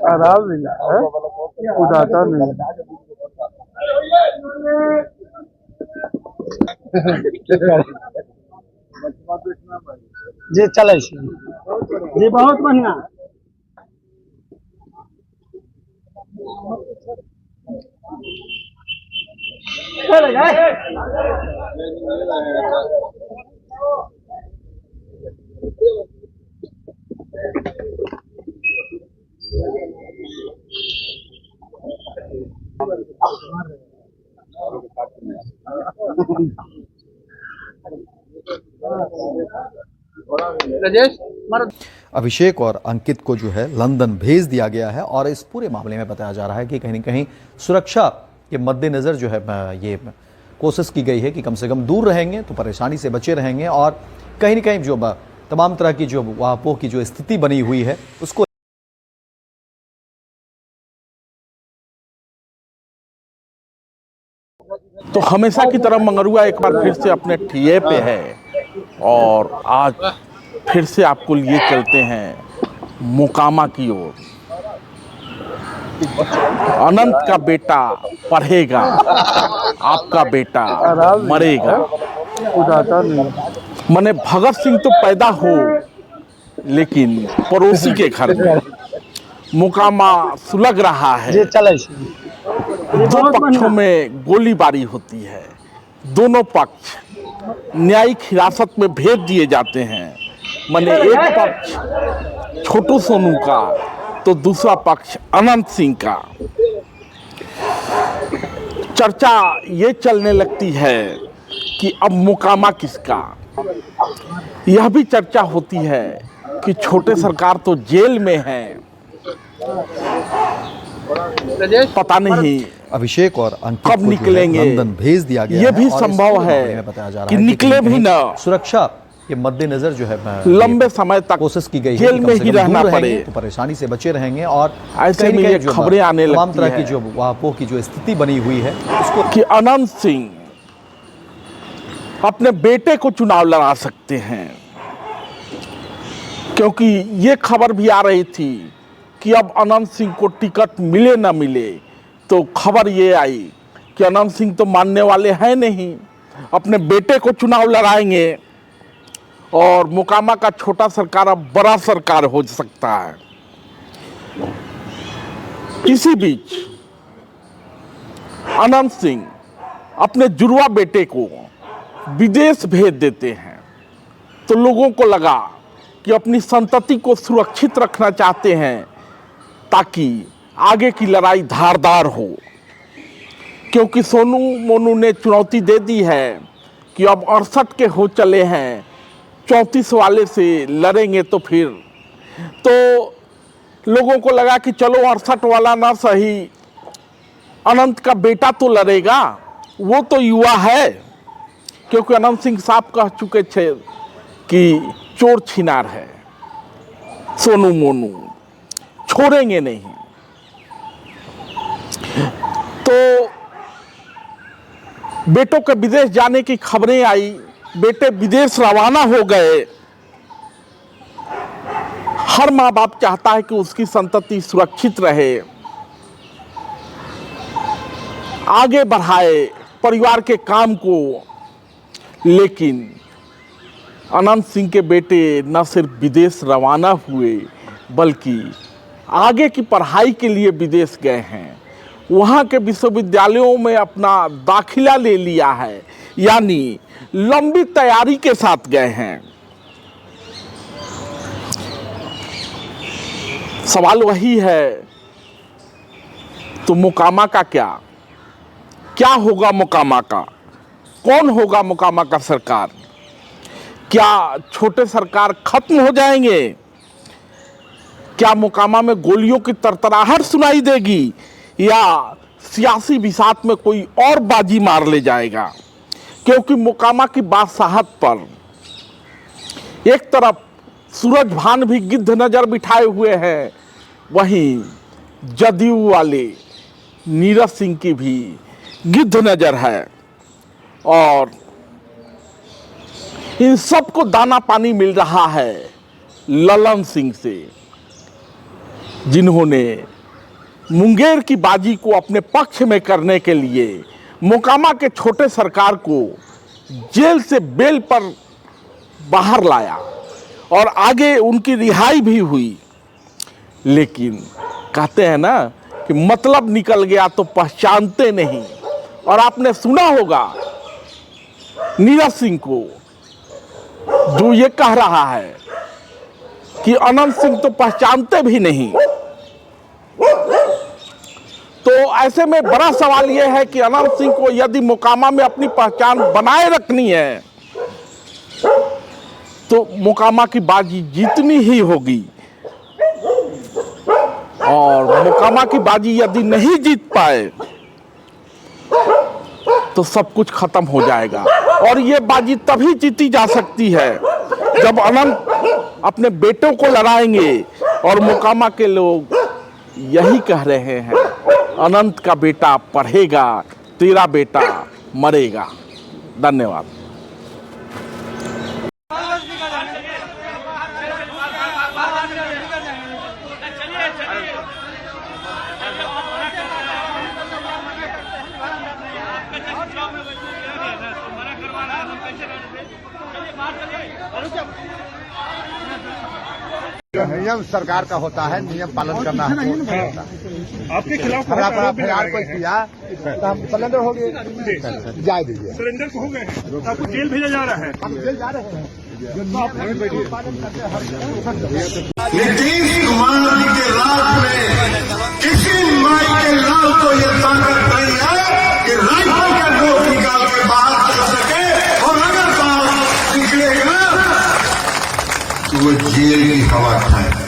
आराम मिला है, उदाता नहीं। जी चले जी बहुत बढ़िया। अभिषेक और अंकित को जो है लंदन भेज दिया गया है और इस पूरे मामले में बताया जा रहा है कि कहीं न कहीं सुरक्षा के मद्देनज़र जो है ये कोशिश की गई है कि कम से कम दूर रहेंगे तो परेशानी से बचे रहेंगे और कहीं न कहीं जो तमाम तरह की जो वापों की जो स्थिति बनी हुई है उसको तो हमेशा की तरह मंगरुआ एक बार फिर से अपने ठिये पे है और आज फिर से आपको लिए चलते हैं मोकामा की ओर। अनंत का बेटा पढ़ेगा, आपका बेटा मरेगा। उदाता नहीं। मने भगत सिंह तो पैदा हो लेकिन पड़ोसी के घर में मोकामा सुलग रहा है। जी चले दो पक्षों में गोलीबारी होती है, दोनों पक्ष न्यायिक हिरासत में भेज दिए जाते हैं। माने एक पक्ष छोटू सोनू का तो दूसरा पक्ष अनंत सिंह का। चर्चा ये चलने लगती है कि अब मोकामा किसका। यह भी चर्चा होती है कि छोटे सरकार तो जेल में है, पता नहीं अभिषेक और अंकित कब को निकलेंगे। लंदन भेज दिया गया ये भी है और इस संभव पूरे है मामले में बताया जा रहा कि है निकले भी ना। सुरक्षा के मद्देनजर जो है लंबे समय तक कोशिश की गई है जेल में ही रहना पड़े तो परेशानी से बचे रहेंगे और ऐसे में ये खबरें आने तमाम लगती तरह की है जो वापों की जो स्थिति बनी हुई है उसको कि अनंत सिंह अपने बेटे को चुनाव लड़ा सकते हैं, क्योंकि ये खबर भी आ रही थी कि अब अनंत सिंह को टिकट मिले ना मिले तो खबर ये आई कि अनंत सिंह तो मानने वाले हैं नहीं, अपने बेटे को चुनाव लड़ाएंगे और मोकामा का छोटा सरकार अब बड़ा सरकार हो सकता है। इसी बीच अनंत सिंह अपने जुड़वा बेटे को विदेश भेज देते हैं तो लोगों को लगा कि अपनी संतति को सुरक्षित रखना चाहते हैं ताकि आगे की लड़ाई धारदार हो। क्योंकि सोनू मोनू ने चुनौती दे दी है कि अब 68 के हो चले हैं, 34 वाले से लड़ेंगे तो फिर तो लोगों को लगा कि चलो 68 वाला ना सही, अनंत का बेटा तो लड़ेगा, वो तो युवा है। क्योंकि अनंत सिंह साहब कह चुके थे कि चोर छिनार है, सोनू मोनू छोड़ेंगे नहीं। तो बेटों के विदेश जाने की खबरें आई, बेटे विदेश रवाना हो गए। हर माँ बाप चाहता है कि उसकी संतति सुरक्षित रहे, आगे बढ़ाए परिवार के काम को। लेकिन अनंत सिंह के बेटे न सिर्फ विदेश रवाना हुए बल्कि आगे की पढ़ाई के लिए विदेश गए हैं, वहाँ के विश्वविद्यालयों में अपना दाखिला ले लिया है, यानी लंबी तैयारी के साथ गए हैं। सवाल वही है, तो मोकामा का क्या होगा? मोकामा का कौन होगा? मोकामा का सरकार? क्या छोटे सरकार खत्म हो जाएंगे? क्या मोकामा में गोलियों की तरतराहट सुनाई देगी या सियासी बिसात में कोई और बाजी मार ले जाएगा? क्योंकि मोकामा की बादशाहत पर एक तरफ सूरज भान भी गिद्ध नजर बिठाए हुए हैं, वहीं जदयू वाले नीरज सिंह की भी गिद्ध नजर है। और इन सबको दाना पानी मिल रहा है ललन सिंह से, जिन्होंने मुंगेर की बाजी को अपने पक्ष में करने के लिए मोकामा के छोटे सरकार को जेल से बेल पर बाहर लाया और आगे उनकी रिहाई भी हुई। लेकिन कहते हैं ना कि मतलब निकल गया तो पहचानते नहीं। और आपने सुना होगा नीरज सिंह को, जो ये कह रहा है कि अनंत सिंह तो पहचानते भी नहीं। तो ऐसे में बड़ा सवाल यह है कि अनंत सिंह को यदि मोकामा में अपनी पहचान बनाए रखनी है तो मोकामा की बाजी जीतनी ही होगी। और मोकामा की बाजी यदि नहीं जीत पाए तो सब कुछ खत्म हो जाएगा। और ये बाजी तभी जीती जा सकती है जब अनंत अपने बेटों को लड़ाएंगे। और मोकामा के लोग यही कह रहे हैं, अनंत का बेटा पढ़ेगा, तेरा बेटा मरेगा। धन्यवाद। नियम सरकार का होता है, नियम पालन करना है। आपके खिलाफ फिलहाल कोई किया तो हम सरेंडर हो गए, जाए दीजिए। सरेंडर हो गए हैं, आपको जेल भेजा जा रहा है। हम जेल जा रहे हैं। नीतीश कुमार जी के राज में किसी माई के लाल को ये ताकत नहीं है कि राइफल का नोट निकाल के बाहर कर सके। और अगर बाहर निकलेगा तो वो जेल की हवा खाए।